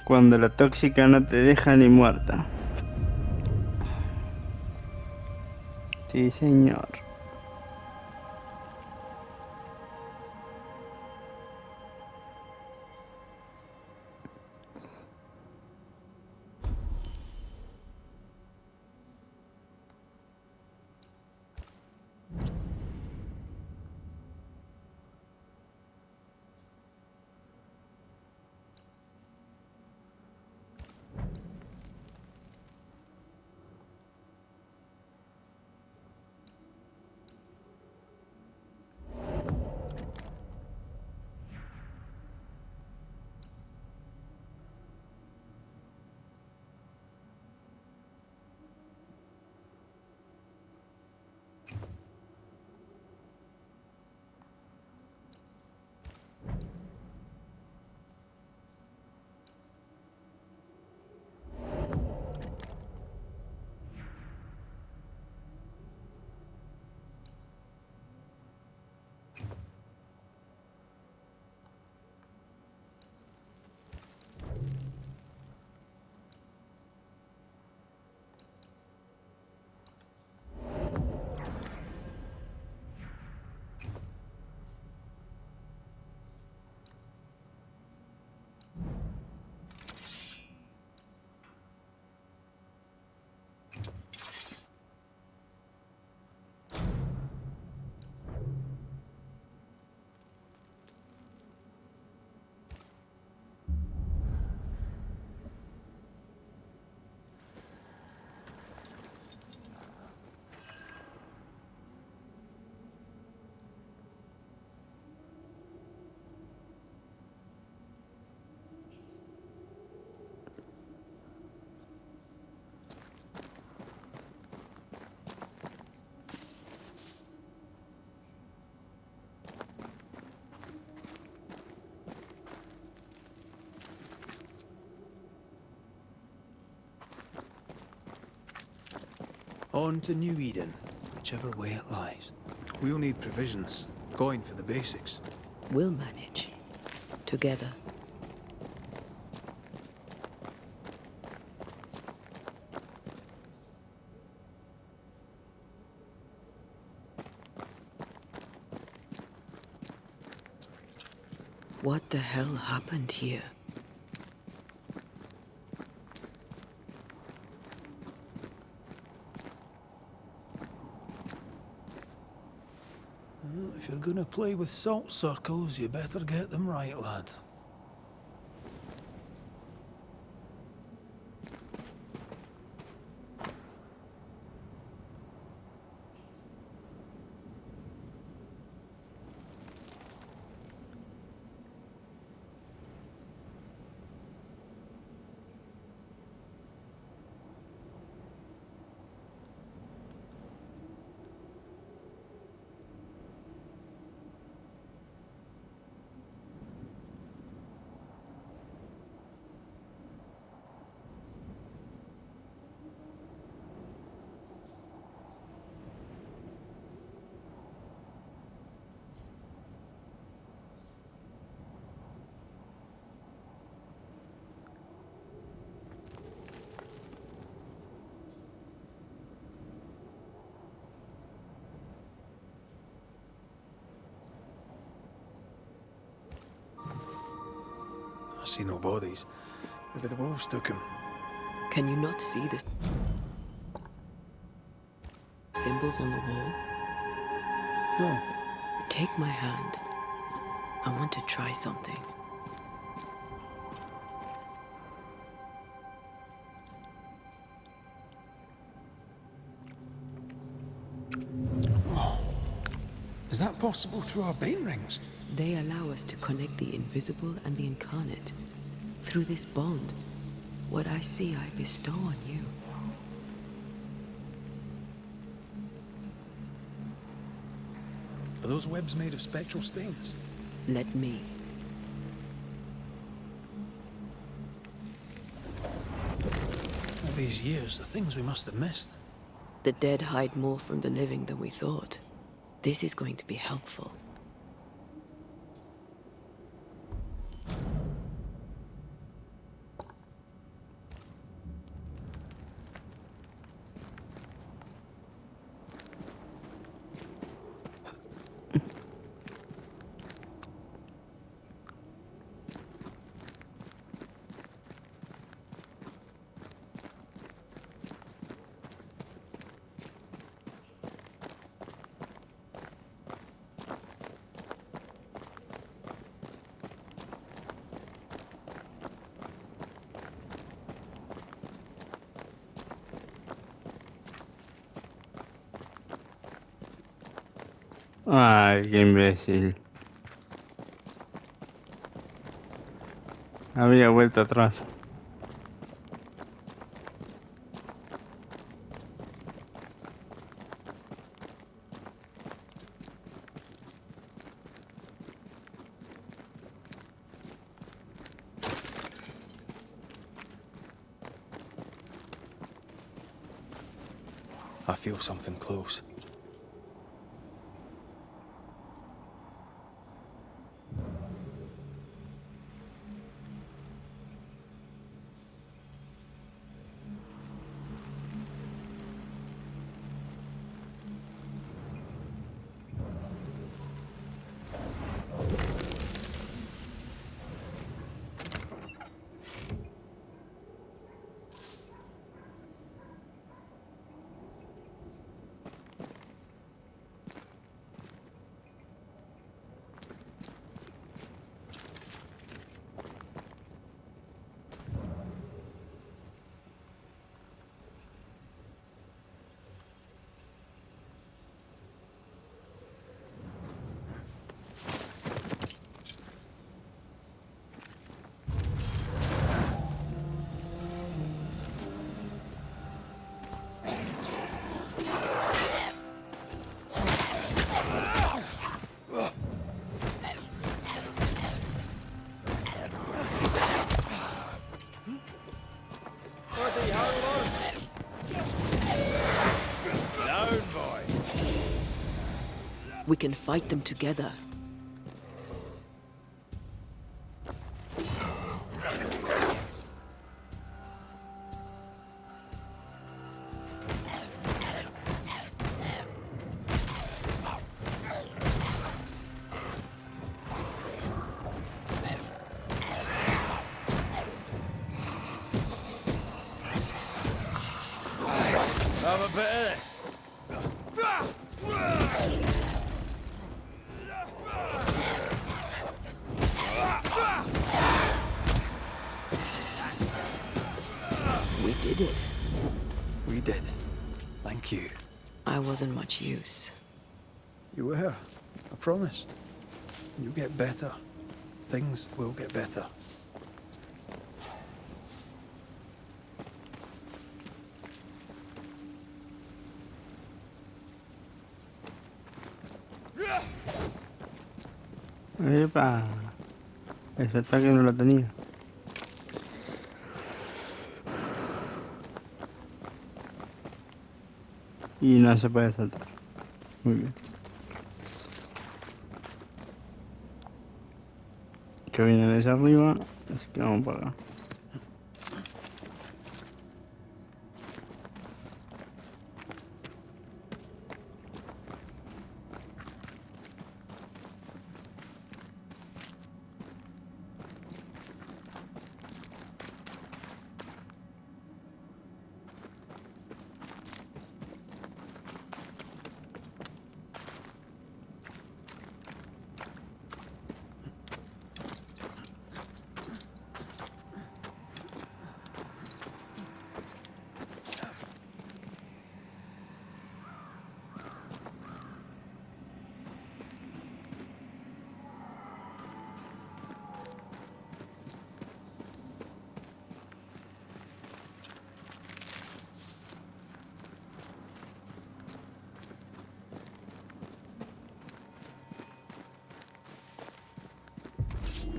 Cuando la tóxica no te deja ni muerta. Sí, señor. On to New Eden, whichever way it lies. We'll need provisions, coin for the basics. We'll manage. Together. What the hell happened here? Well, if you're gonna play with salt circles, you better get them right, lad. I see no bodies. Maybe the wolves took him. Can you not see the symbols on the wall? No. Take my hand. I want to try something. Oh. Is that possible through our bane rings? They allow us to connect the invisible and the incarnate. Through this bond, what I see I bestow on you. Are those webs made of spectral stains? Let me. All these years, the things we must have missed. The dead hide more from the living than we thought. This is going to be helpful. Ay, qué imbécil. Había vuelto atrás. I feel something close. We can fight them together. Have a bit of this. We did it. We did. Thank you. I wasn't much use. You were. I promise. You'll get better. Things will get better. Epa. Ese ataque no lo tenía. Y no se puede saltar. Muy bien. Que viene desde arriba, así que vamos para acá.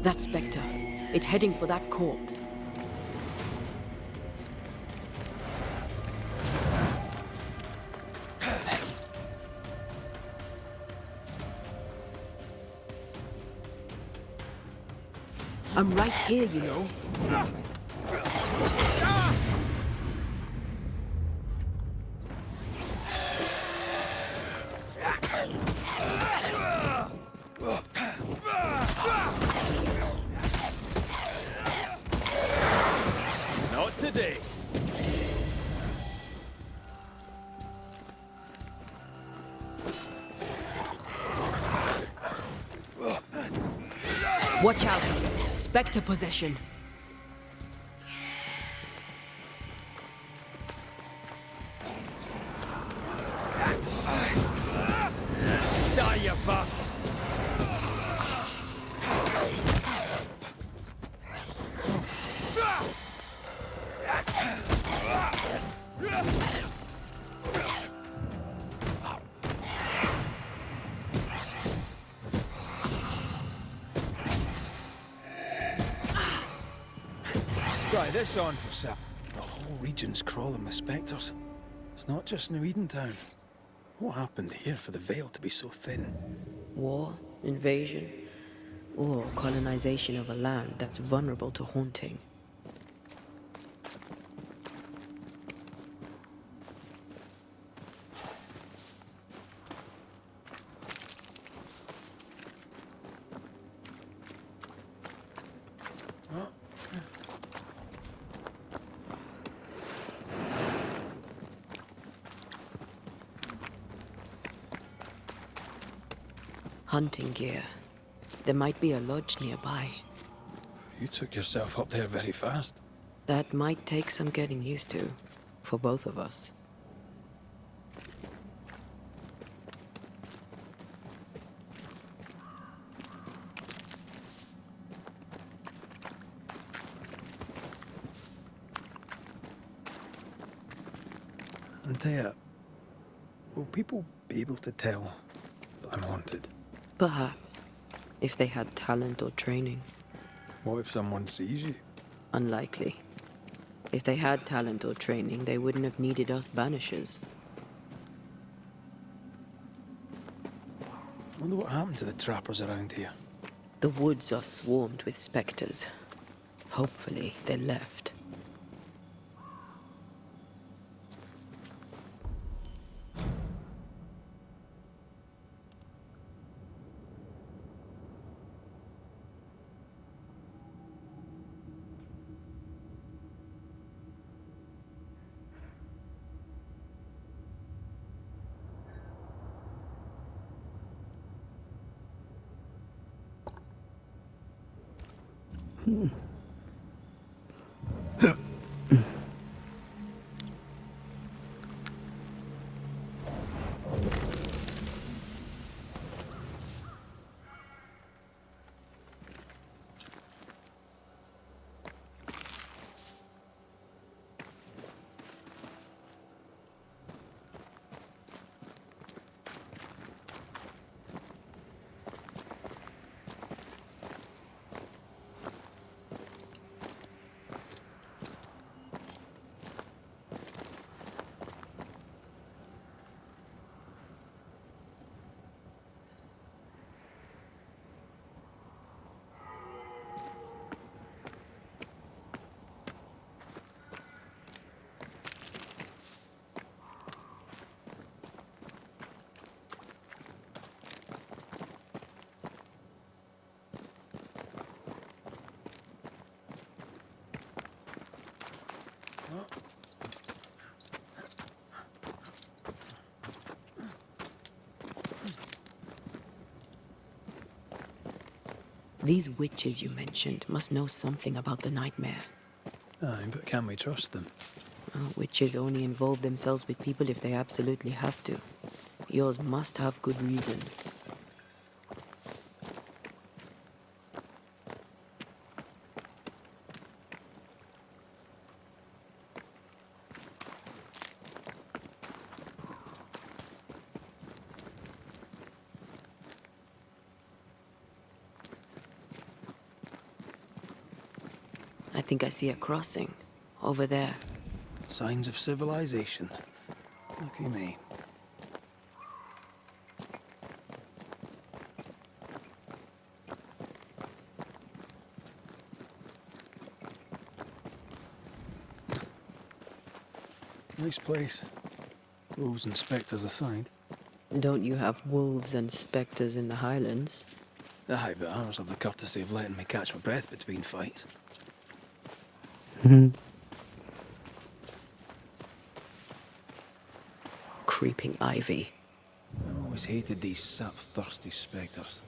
That Spectre. It's heading for that corpse. I'm right here, you know. Not today. Watch out. Spectre possession. Die, you Try this on for Sam. The whole region's crawling with spectres. It's not just New Eden Town. What happened here for the veil to be so thin? War, invasion, or colonization of a land that's vulnerable to haunting. Hunting gear. There might be a lodge nearby. You took yourself up there very fast. That might take some getting used to, for both of us. Antea, will people be able to tell that I'm haunted? Perhaps, if they had talent or training. What if someone sees you? Unlikely. If they had talent or training, they wouldn't have needed us Banishers. Wonder what happened to the trappers around here. The woods are swarmed with spectres. Hopefully, they left. These witches you mentioned must know something about the nightmare. Aye, but can we trust them? Witches only involve themselves with people if they absolutely have to. Yours must have good reason. I think I see a crossing. Over there. Signs of civilization. Lucky me. Nice place. Wolves and spectres aside. Don't you have wolves and spectres in the Highlands? Aye, but ours have the courtesy of letting me catch my breath between fights. Creeping ivy. I always hated these sap-thirsty spectres.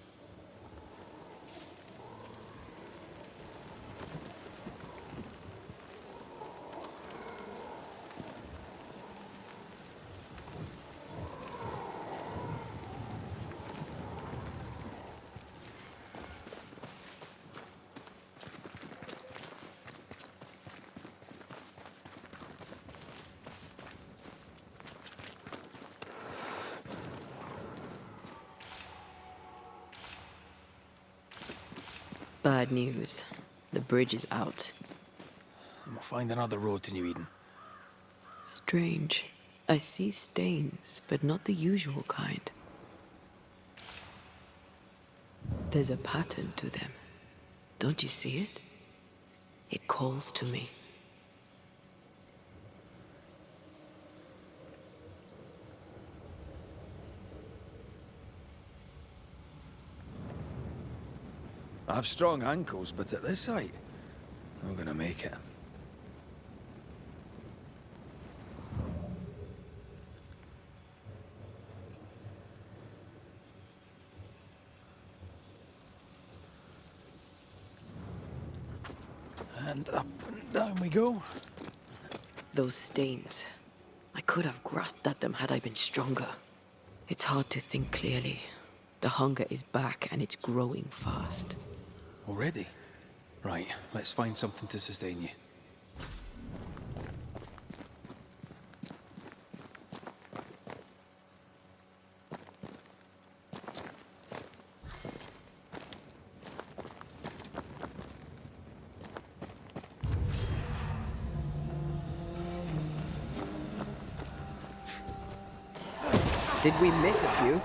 Bad news. The bridge is out. find another road to New Eden. Strange. I see stains, but not the usual kind. There's a pattern to them. Don't you see it? It calls to me. I have strong ankles, but at this height, I'm gonna make it. And up and down we go. Those stains. I could have grasped at them had I been stronger. It's hard to think clearly. The hunger is back and it's growing fast. Already? Right, let's find something to sustain you. Did we miss a few?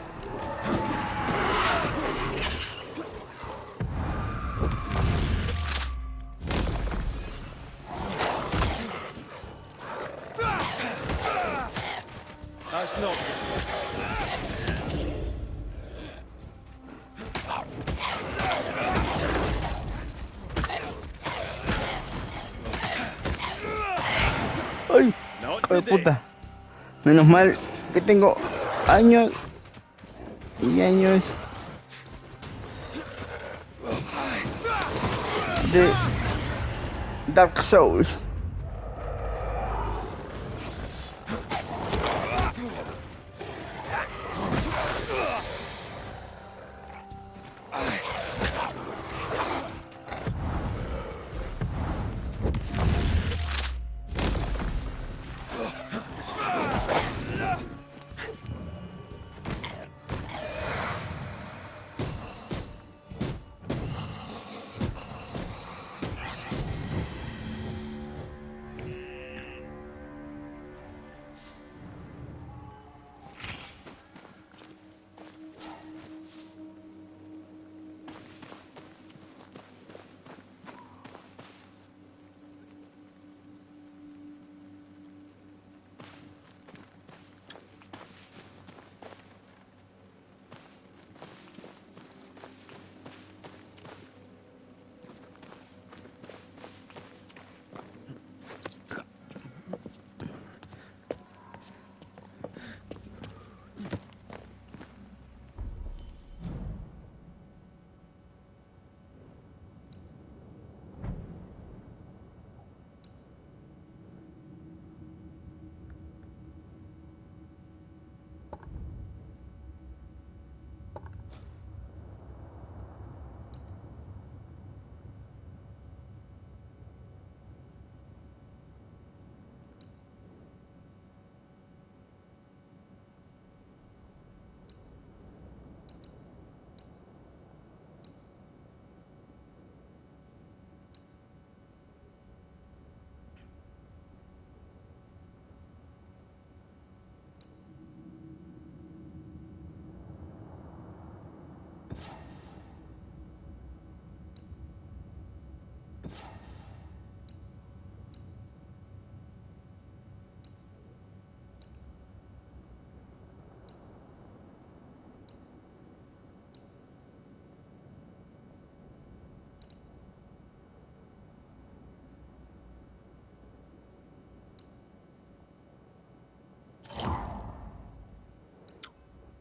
That's not good. ¡Ay! Not ¡Hijo de today. puta! Menos mal que tengo años y años de Dark Souls.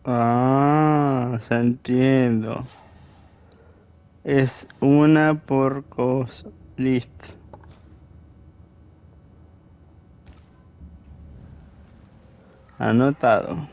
Ah, se entiendo. Es una por cosa. Listo. Anotado.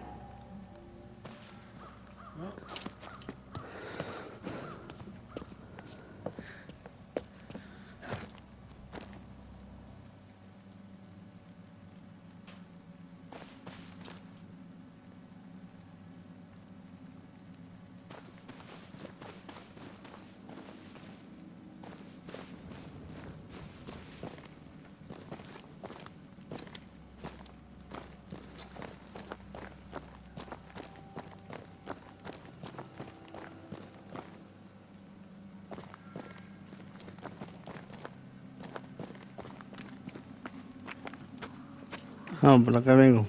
No, por acá vengo.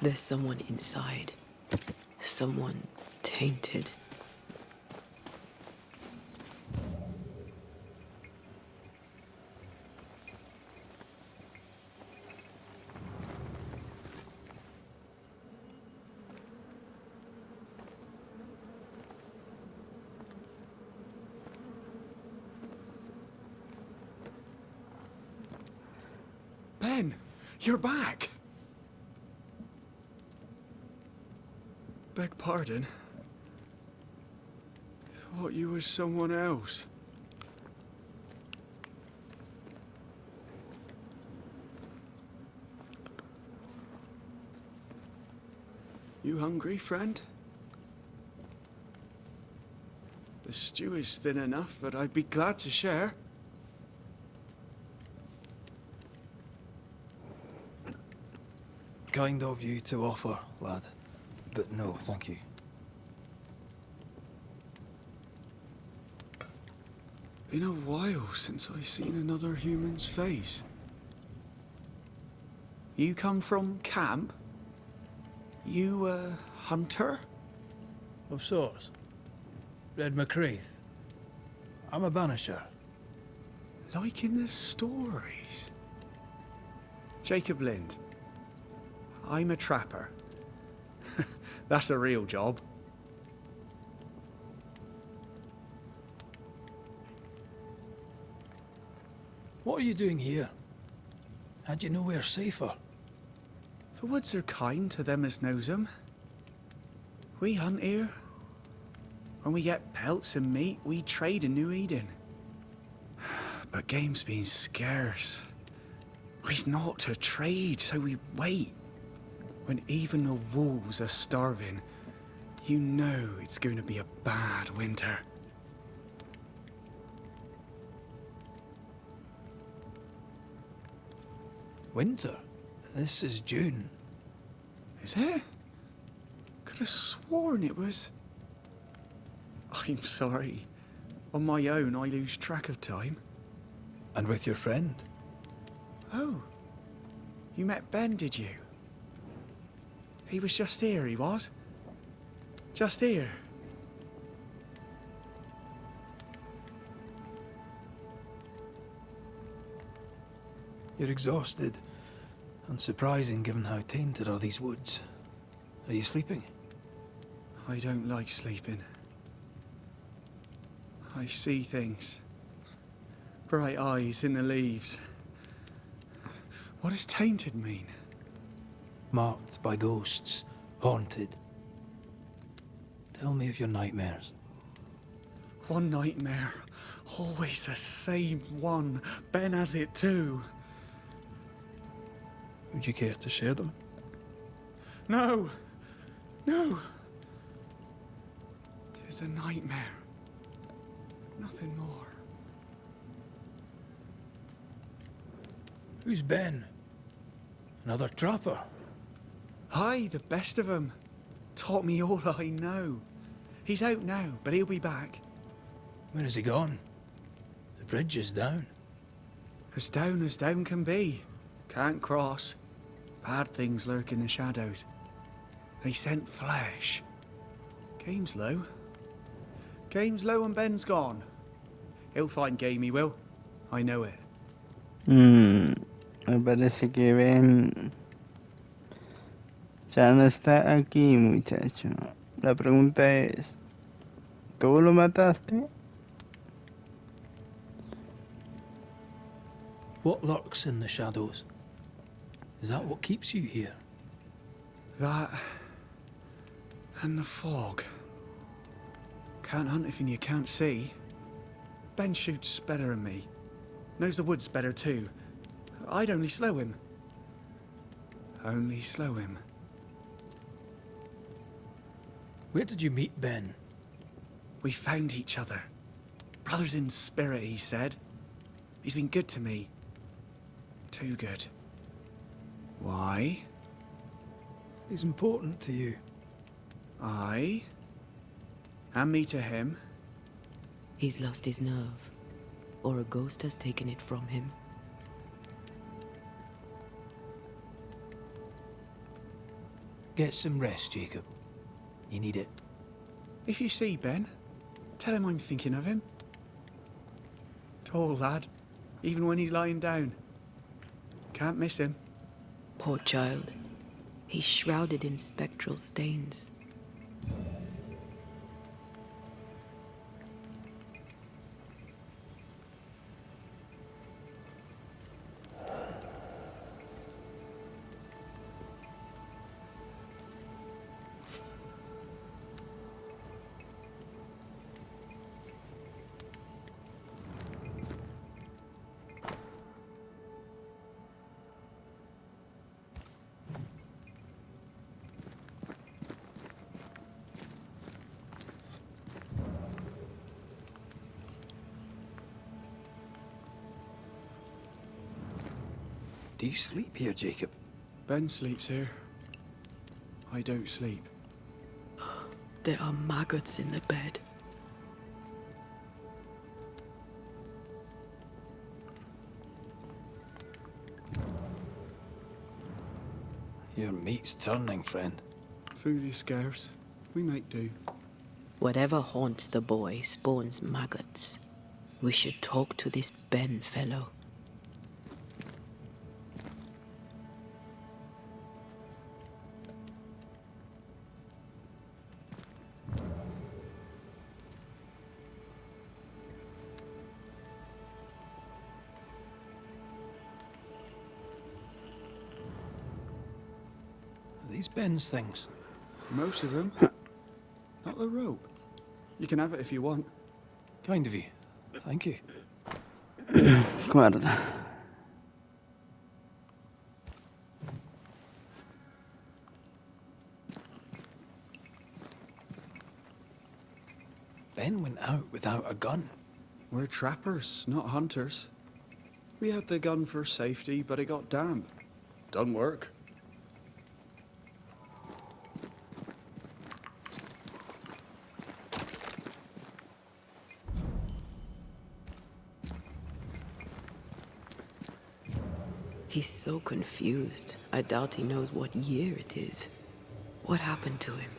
There's someone inside. Someone tainted. Ben, you're back. Beg pardon. Thought you was someone else. You hungry, friend? The stew is thin enough, but I'd be glad to share. Kind of you to offer, lad. But no, thank you. Been a while since I seen another human's face. You come from camp? You a hunter? Of sorts. Red McCraith. I'm a banisher. Like in the stories. Jacob Lind. I'm a trapper. That's a real job. What are you doing here? Had you nowhere safer? The woods are kind to them as knows 'em. We hunt here. When we get pelts and meat, we trade in New Eden. But game's been scarce. We've naught to trade, so we wait. When even the wolves are starving, you know it's going to be a bad winter. Winter? This is June. Is it? Could have sworn it was... I'm sorry. On my own, I lose track of time. And with your friend? Oh. You met Ben, did you? He was just here, he was. Just here. You're exhausted. Unsurprising given how tainted are these woods. Are you sleeping? I don't like sleeping. I see things. Bright eyes in the leaves. What does tainted mean? Marked by ghosts. Haunted. Tell me of your nightmares. One nightmare. Always the same one. Ben has it too. Would you care to share them? No! No! 'Tis a nightmare. Nothing more. Who's Ben? Another trapper? Aye, the best of 'em. Taught me all I know. He's out now, but he'll be back. Where has he gone? The bridge is down. As down can be. Can't cross. Bad things lurk in the shadows. They scent flesh. Game's low. Game's low and Ben's gone. He'll find game, he will. I know it. Me parece que Ben ya no está aquí, muchacho. La pregunta es, ¿tú lo mataste? What lurks in the shadows? Is that what keeps you here? That... and the fog. Can't hunt if you can't see. Ben shoots better than me. Knows the woods better too. I'd only slow him. Only slow him. Where did you meet Ben? We found each other. Brothers in spirit, he said. He's been good to me. Too good. Why? He's important to you. I? And me to him? He's lost his nerve, or a ghost has taken it from him. Get some rest, Jacob. You need it. If you see Ben, tell him I'm thinking of him. Tall lad, even when he's lying down. Can't miss him. Poor child. He's shrouded in spectral stains. Do you sleep here, Jacob? Ben sleeps here. I don't sleep. There are maggots in the bed. Your meat's turning, friend. Food is scarce. We make do. Whatever haunts the boy spawns maggots. We should talk to this Ben fellow. Are these Ben's things? Most of them. Not the rope. You can have it if you want. Kind of you. Thank you. Guarda. Ben went out without a gun. We're trappers, not hunters. We had the gun for safety, but it got damp. Doesn't work. He's so confused. I doubt he knows what year it is. What happened to him?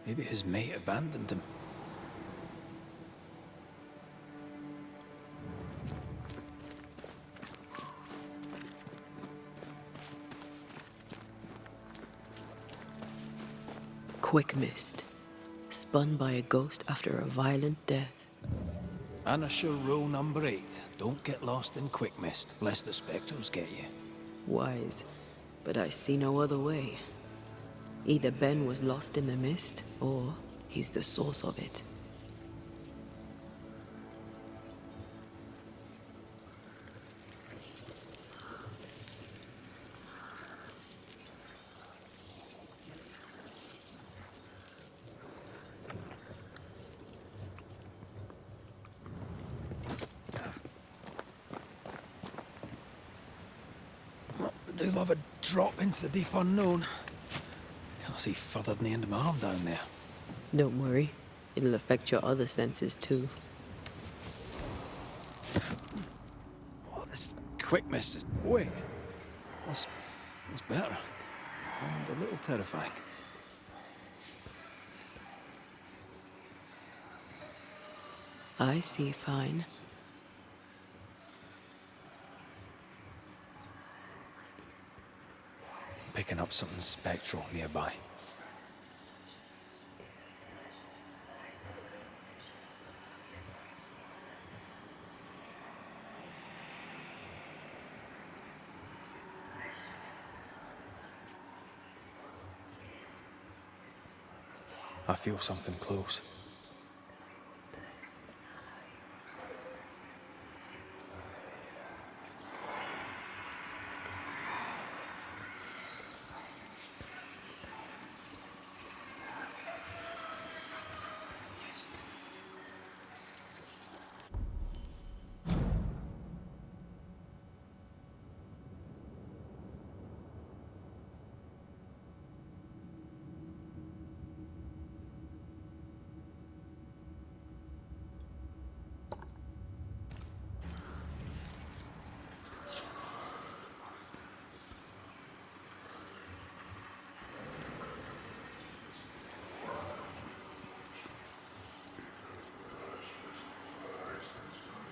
Maybe his mate abandoned him. Quick mist. Spun by a ghost after a violent death. Banishers rule number 8. Don't get lost in quick mist, lest the spectres get you. Wise, but I see no other way. Either Ben was lost in the mist, or he's the source of it. I do love a drop into the deep unknown. Can't see further than the end of my arm down there. Don't worry, it'll affect your other senses too. Oh, this quickness is... Wait. That's better. And a little terrifying. I see fine. Picking up something spectral nearby. I feel something close.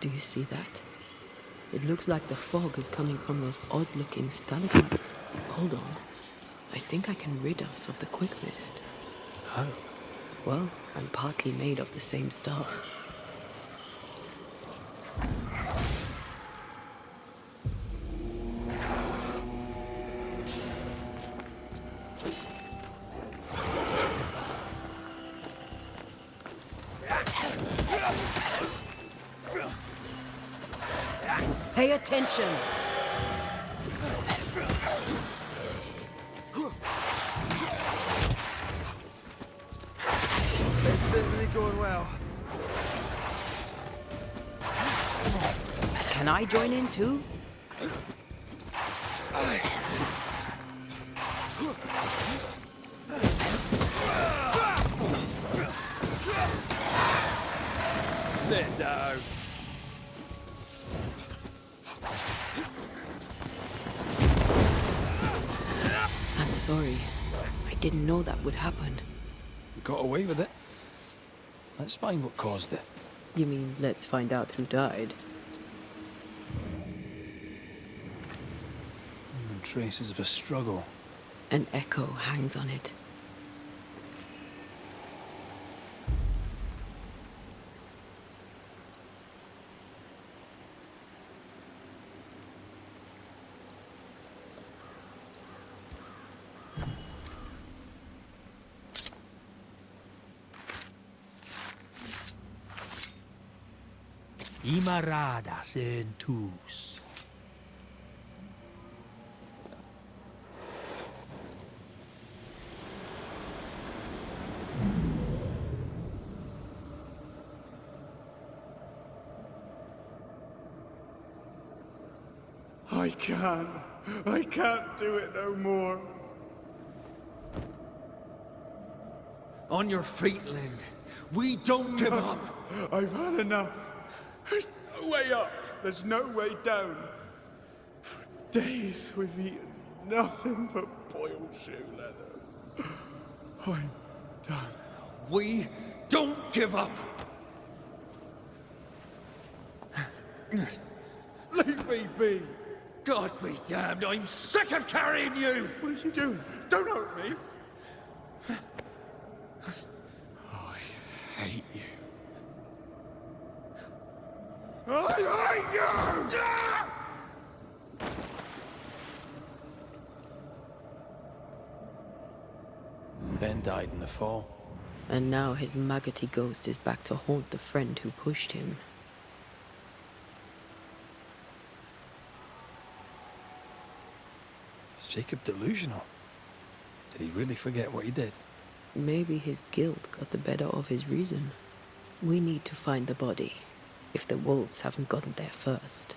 Do you see that? It looks like the fog is coming from those odd-looking stalagmites. Hold on. I think I can rid us of the quick mist. How? Well, I'm partly made of the same stuff. Pay attention! This isn't going well. Can I join in too? Sit down. I'm sorry. I didn't know that would happen. We got away with it. Let's find what caused it. You mean, let's find out who died? Traces of a struggle. An echo hangs on it. Imaradas en tus. I can't do it no more. On your feet, Lind. We don't give up. I've had enough. There's no way up. There's no way down. For days we've eaten nothing but boiled shoe leather. I'm done. We don't give up. Leave me be. God be damned, I'm sick of carrying you! What are you doing? Don't hurt me. I hate you. I hate you! Ben died in the fall. And now his maggoty ghost is back to haunt the friend who pushed him. Is Jacob delusional? Did he really forget what he did? Maybe his guilt got the better of his reason. We need to find the body, if the wolves haven't gotten there first.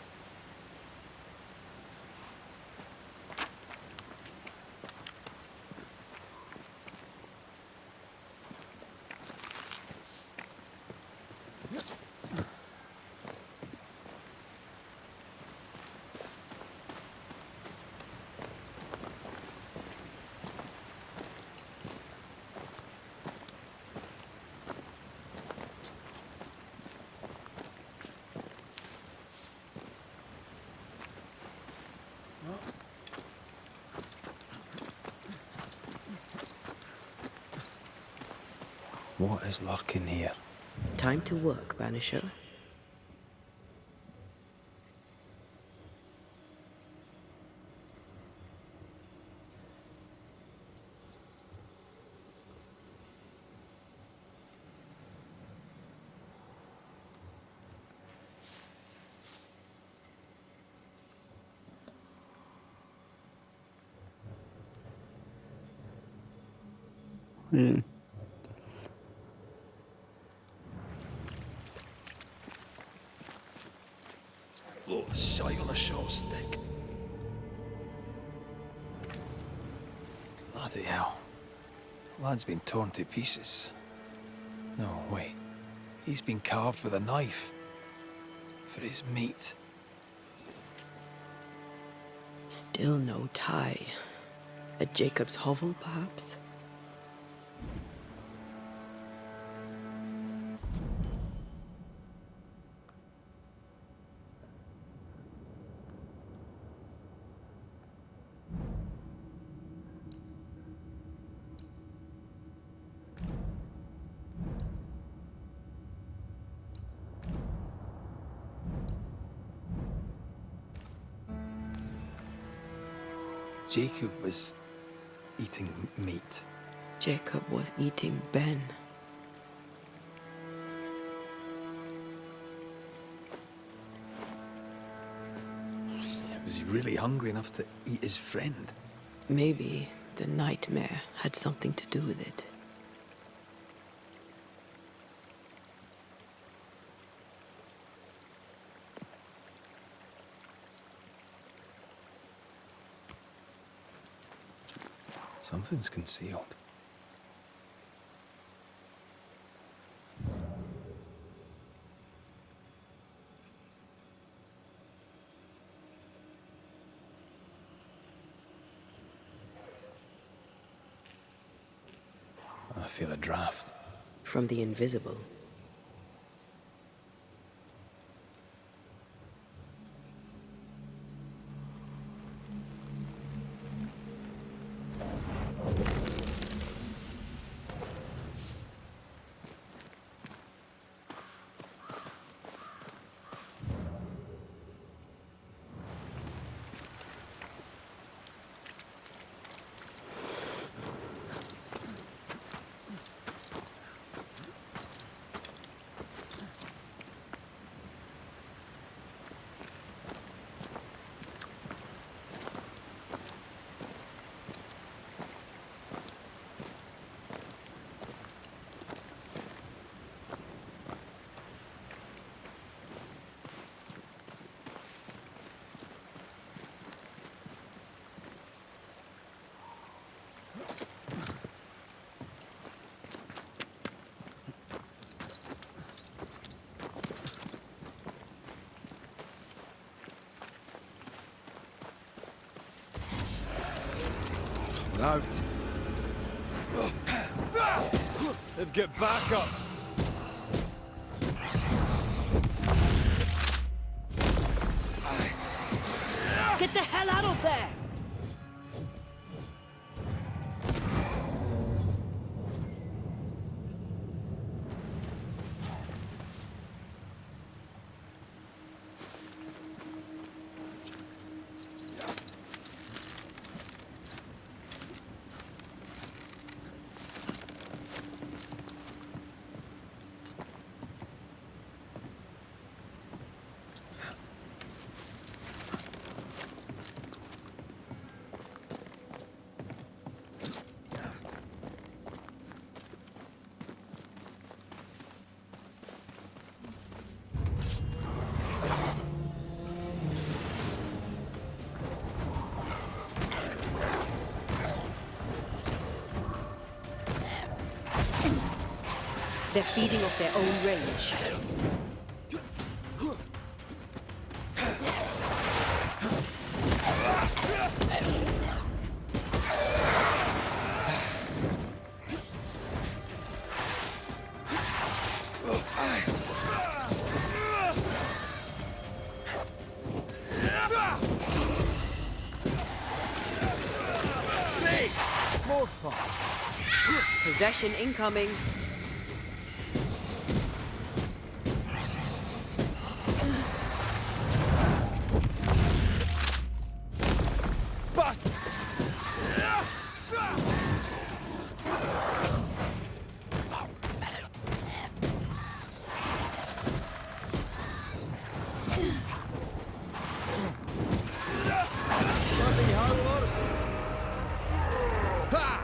What is lurking here? Time to work, Banisher. Blow a shite on a short stick. Bloody hell. Lad's been torn to pieces. No, wait. He's been carved with a knife. For his meat. Still no tie. At Jacob's hovel, perhaps? Jacob was eating meat. Jacob was eating Ben. Was he really hungry enough to eat his friend? Maybe the nightmare had something to do with it. Something's concealed. I feel a draft. From the invisible. We're out. They've got backup. Get the hell out of there! They're feeding off their own rage. More fun. Possession incoming. Bust! Bloody howlers! Ha!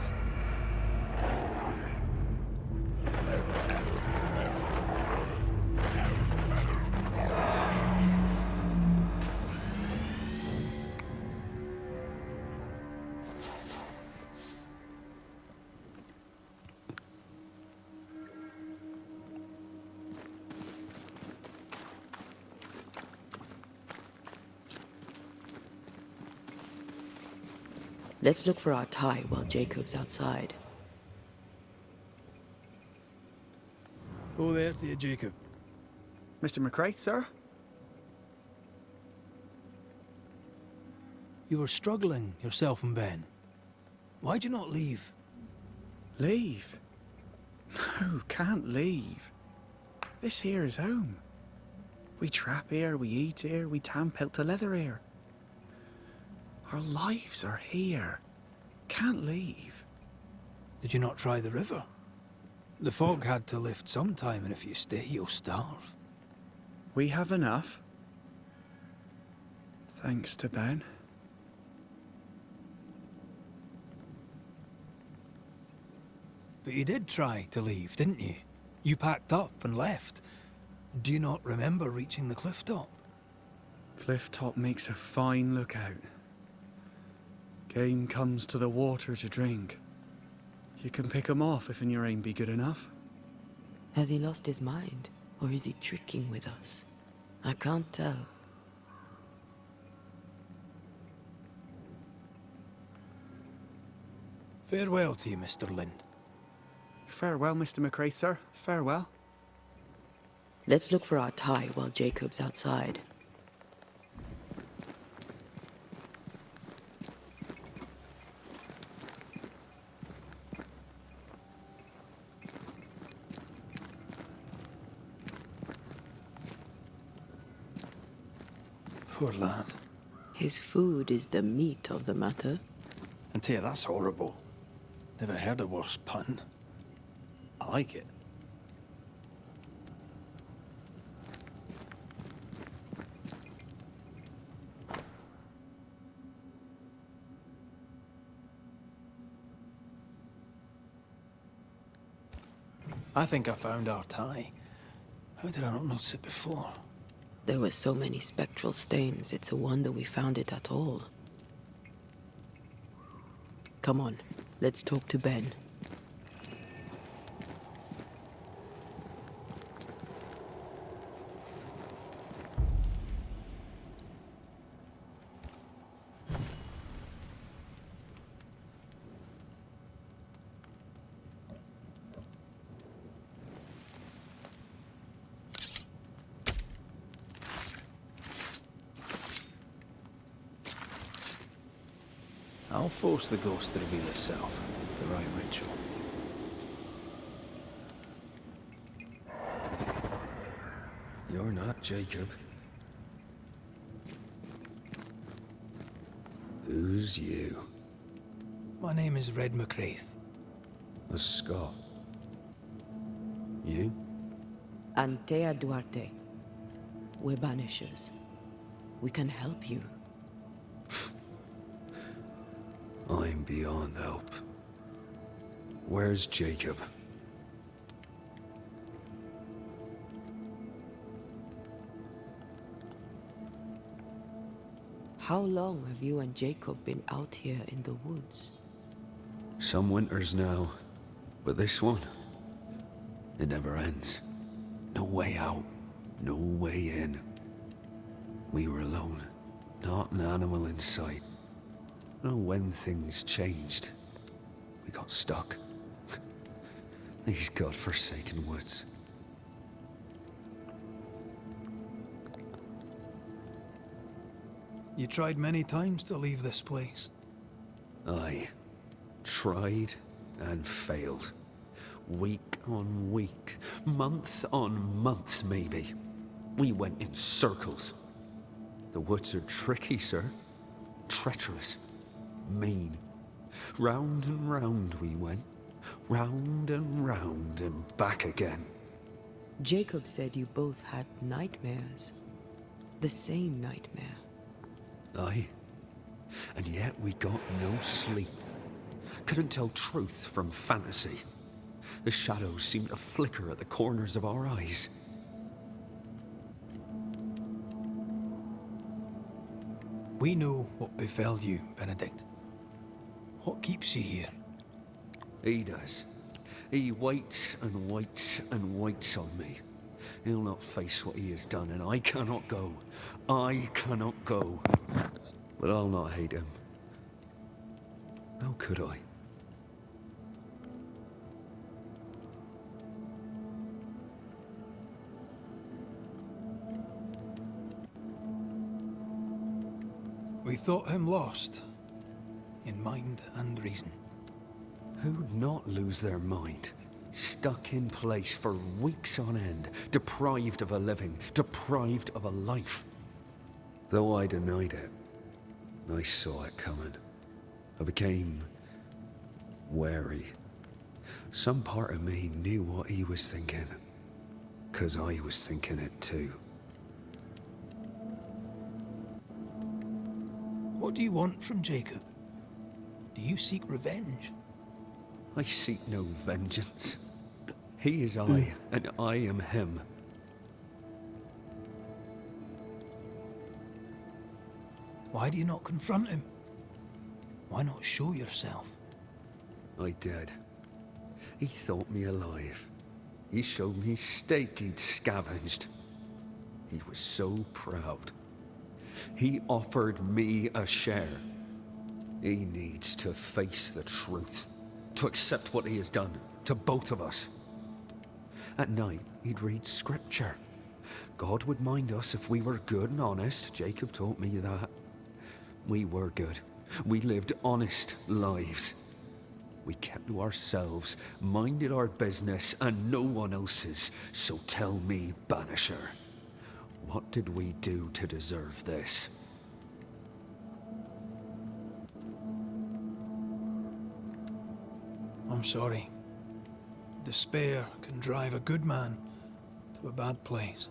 Let's look for our tie while Jacob's outside. Oh, there to you, Jacob. Mr. McCraith, sir? You were struggling, yourself and Ben. Why'd you not leave? Leave? No, can't leave. This here is home. We trap here, we eat here, we tan pelt to leather here. Our lives are here. Can't leave. Did you not try the river? The fog had to lift sometime, and if you stay, you'll starve. We have enough. Thanks to Ben. But you did try to leave, didn't you? You packed up and left. Do you not remember reaching the cliff top? Cliff top makes a fine lookout. Game comes to the water to drink. You can pick 'em off if your aim be good enough. Has he lost his mind? Or is he tricking with us? I can't tell. Farewell to you, Mr. Lynn. Farewell, Mr. McRae, sir. Farewell. Let's look for our tie while Jacob's outside. Poor lad. His food is the meat of the matter. And tell you, that's horrible. Never heard a worse pun. I like it. I think I found our tie. How did I not notice it before? There were so many spectral stains, it's a wonder we found it at all. Come on, let's talk to Ben. I'll force the ghost to reveal itself with the right ritual. You're not Jacob. Who's you? My name is Red McRae. A Scot. You? Antea Duarte. We're Banishers. We can help you. I'm beyond help. Where's Jacob? How long have you and Jacob been out here in the woods? Some winters now, but this one, it never ends. No way out, no way in. We were alone, not an animal in sight. I don't know when things changed. We got stuck. These godforsaken woods. You tried many times to leave this place. I tried and failed. Week on week, month on month maybe. We went in circles. The woods are tricky, sir. Treacherous. Mean. Round and round we went. Round and back again. Jacob said you both had nightmares. The same nightmare. Aye. And yet we got no sleep. Couldn't tell truth from fantasy. The shadows seemed to flicker at the corners of our eyes. We know what befell you, Benedict. What keeps you here? He does. He waits and waits and waits on me. He'll not face what he has done, and I cannot go. I cannot go. But I'll not hate him. How could I? We thought him lost, in mind and reason. Who'd not lose their mind? Stuck in place for weeks on end, deprived of a living, deprived of a life. Though I denied it, I saw it coming. I became wary. Some part of me knew what he was thinking, 'cause I was thinking it too. What do you want from Jacob? Do you seek revenge? I seek no vengeance. He is I, and I am him. Why do you not confront him? Why not show yourself? I did. He thought me alive. He showed me steak he'd scavenged. He was so proud. He offered me a share. He needs to face the truth, to accept what he has done to both of us. At night, he'd read scripture. God would mind us if we were good and honest. Jacob taught me that. We were good. We lived honest lives. We kept to ourselves, minded our business and no one else's. So tell me, Banisher, what did we do to deserve this? I'm sorry. Despair can drive a good man to a bad place.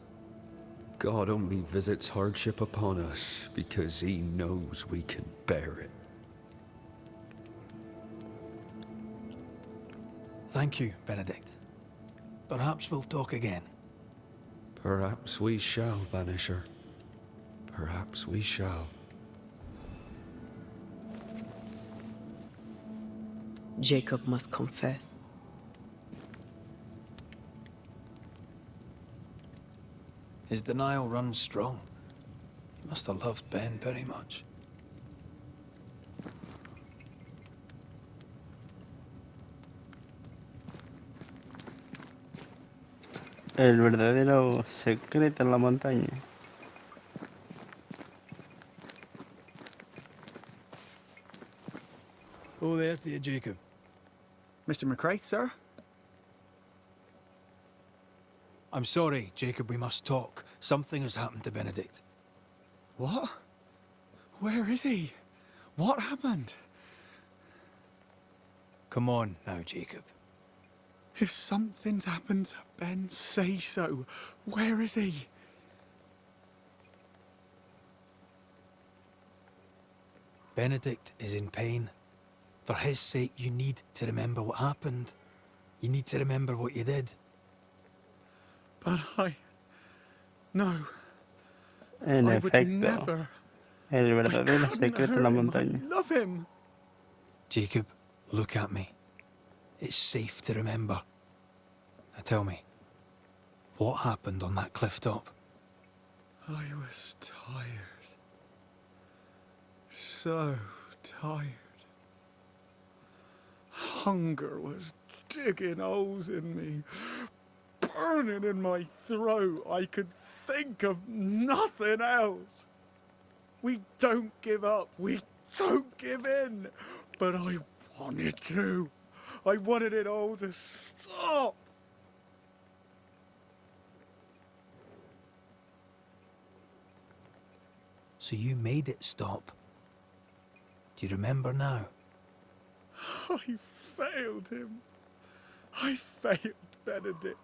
God only visits hardship upon us because he knows we can bear it. Thank you, Benedict. Perhaps we'll talk again. Perhaps we shall, Banisher. Perhaps we shall. Jacob must confess. His denial runs strong. He must have loved Ben very much. El verdadero secreto en la montaña. Oh, there to you, Jacob. Mr. McCraith, sir? I'm sorry, Jacob, we must talk. Something has happened to Benedict. What? Where is he? What happened? Come on now, Jacob. If something's happened to Ben, say so. Where is he? Benedict is in pain. For his sake, you need to remember what happened. You need to remember what you did. But No. En I would efecto, never. el I verdadero couldn't secreto en la hurt him. montaña. I love him. Jacob, look at me. It's safe to remember. Now tell me, what happened on that cliff top? I was tired. So tired. Hunger was digging holes in me, burning in my throat. I could think of nothing else. We don't give up. We don't give in. But I wanted to. I wanted it all to stop. So you made it stop. Do you remember now? I failed him. I failed Benedict.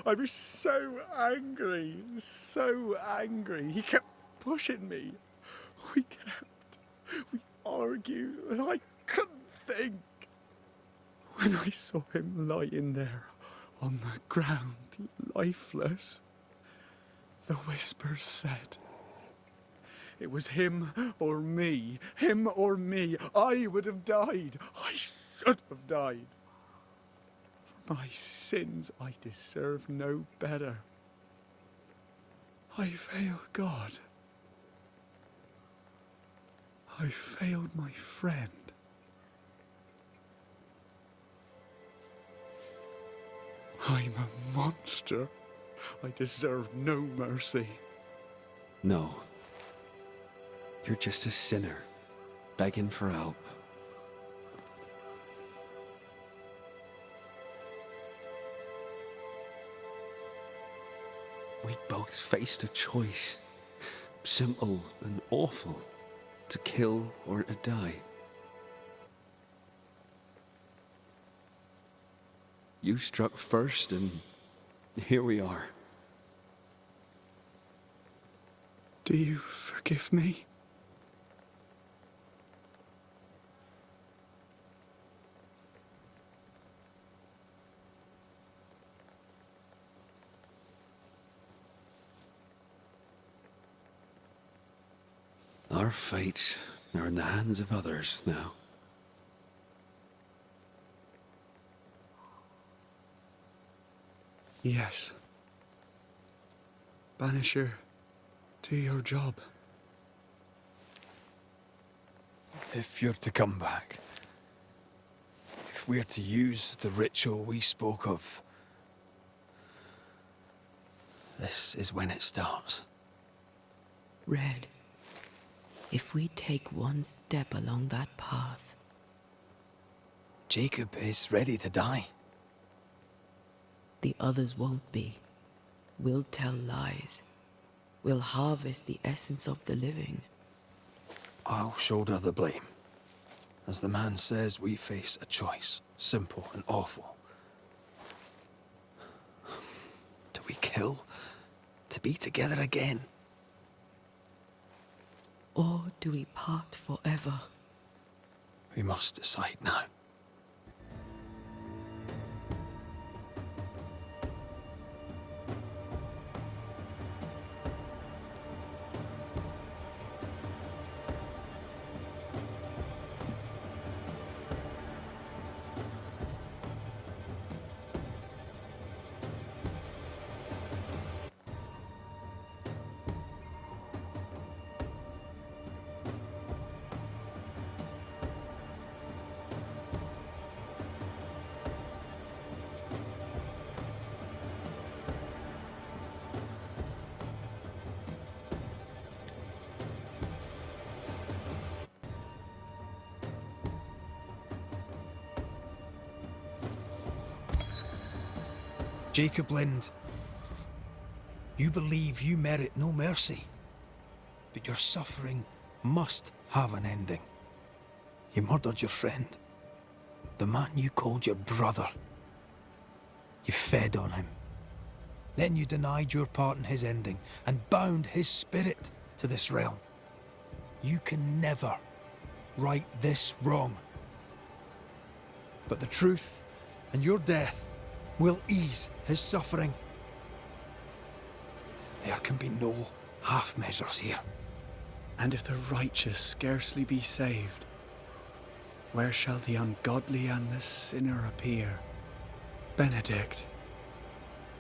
I was so angry, so angry. He kept pushing me. We argued, and I couldn't think. When I saw him lying there on the ground, lifeless, the whispers said, it was him or me. Him or me. I would have died. I should have died. For my sins, I deserve no better. I failed God. I failed my friend. I'm a monster. I deserve no mercy. No. You're just a sinner, begging for help. We both faced a choice, simple and awful, to kill or to die. You struck first, and here we are. Do you forgive me? Our fates are in the hands of others now. Yes. Banisher, do your job. If you're to come back, if we're to use the ritual we spoke of, this is when it starts. Red, if we take one step along that path, Jacob is ready to die. the others won't be. We'll tell lies. We'll harvest the essence of the living. I'll shoulder the blame. As the man says, we face a choice, simple and awful. Do we kill to be together again? Or do we part forever? We must decide now. Jacob Lind, you believe you merit no mercy, but your suffering must have an ending. You murdered your friend, the man you called your brother. You fed on him. Then you denied your part in his ending and bound his spirit to this realm. You can never right this wrong. But the truth and your death will ease his suffering. There can be no half measures here. And if the righteous scarcely be saved, where shall the ungodly and the sinner appear? Benedict,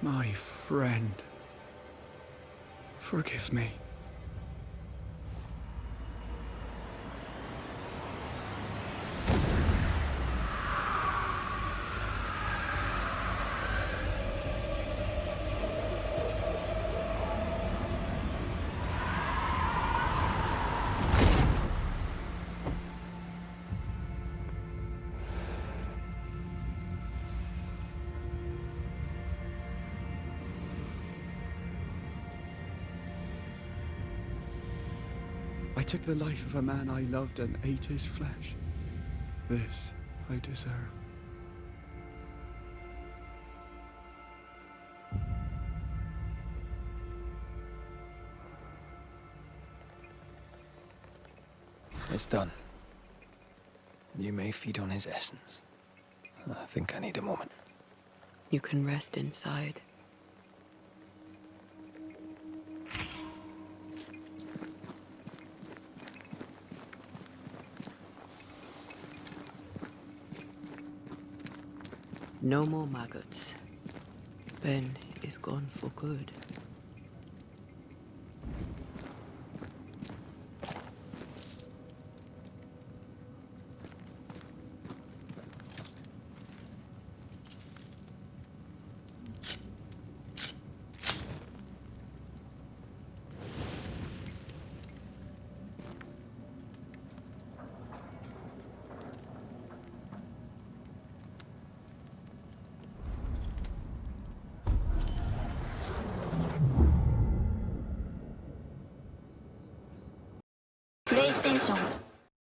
my friend, forgive me. I took the life of a man I loved and ate his flesh. This I deserve. It's done. You may feed on his essence. I think I need a moment. You can rest inside. No more maggots. Ben is gone for good. テーション